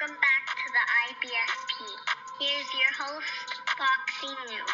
Welcome back to the IBSP. Here's your host, Boxing New.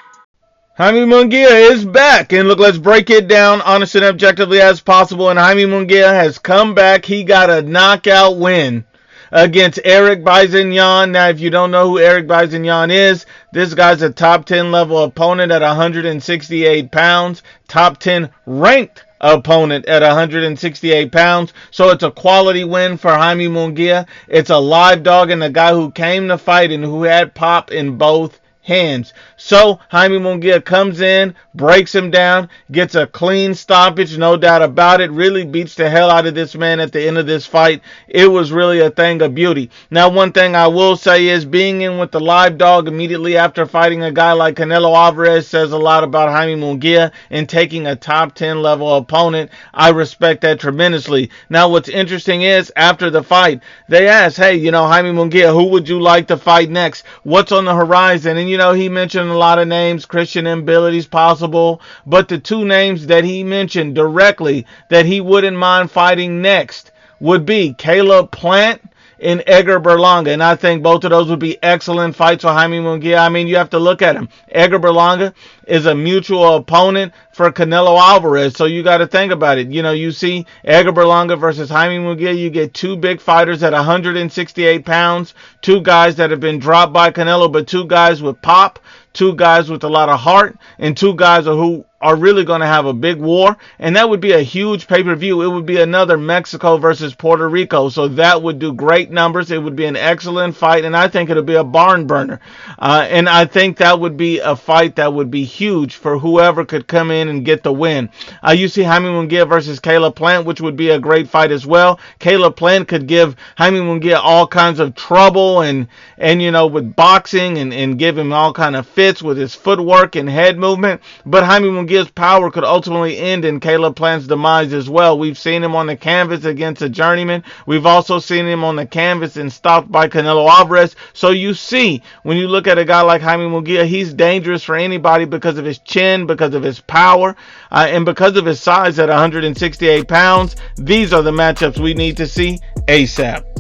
Jaime Munguia is back, and look, let's break it down honest and objectively as possible. And Jaime Munguia has come back. He got a knockout win against Eric Bizignon. Now, if you don't know who Eric Bizignon is, this guy's a top 10 level opponent at 168 pounds, top 10 ranked opponent at 168 pounds. So it's a quality win for Jaime Munguia. It's a live dog and a guy who came to fight and who had pop in both hands. So Jaime Munguia comes in, breaks him down, gets a clean stoppage, no doubt about it. Really beats the hell out of this man at the end of this fight. It was really a thing of beauty. Now, one thing I will say is being in with the live dog immediately after fighting a guy like Canelo Alvarez says a lot about Jaime Munguia and taking a top 10 level opponent. I respect that tremendously. Now, what's interesting is after the fight, they asked, hey, Jaime Munguia, who would you like to fight next? What's on the horizon? And he mentioned a lot of names, Christian abilities possible, but the two names that he mentioned directly that he wouldn't mind fighting next would be Caleb Plant and Edgar Berlanga. And I think both of those would be excellent fights for Jaime Munguia. I mean, you have to look at him. Edgar Berlanga is a mutual opponent for Canelo Alvarez. So you got to think about it. You see Edgar Berlanga versus Jaime Munguia. You get two big fighters at 168 pounds. Two guys that have been dropped by Canelo, but two guys with pop. Two guys with a lot of heart. And two guys who are really going to have a big war, and that would be a huge pay-per-view. It would be another Mexico versus Puerto Rico, so that would do great numbers. It would be an excellent fight, and I think it would be a barn burner. And I think that would be a fight that would be huge for whoever could come in and get the win. You see Jaime Munguia versus Caleb Plant, which would be a great fight as well. Caleb Plant could give Jaime Munguia all kinds of trouble and with boxing and give him all kind of fits with his footwork and head movement, but Jaime Munguia's power could ultimately end in Caleb Plant's demise as well. We've seen him on the canvas against a journeyman. We've also seen him on the canvas and stopped by Canelo Alvarez. So you see, when you look at a guy like Jaime Munguia, he's dangerous for anybody because of his chin, because of his power, and because of his size at 168 pounds. These are the matchups we need to see ASAP.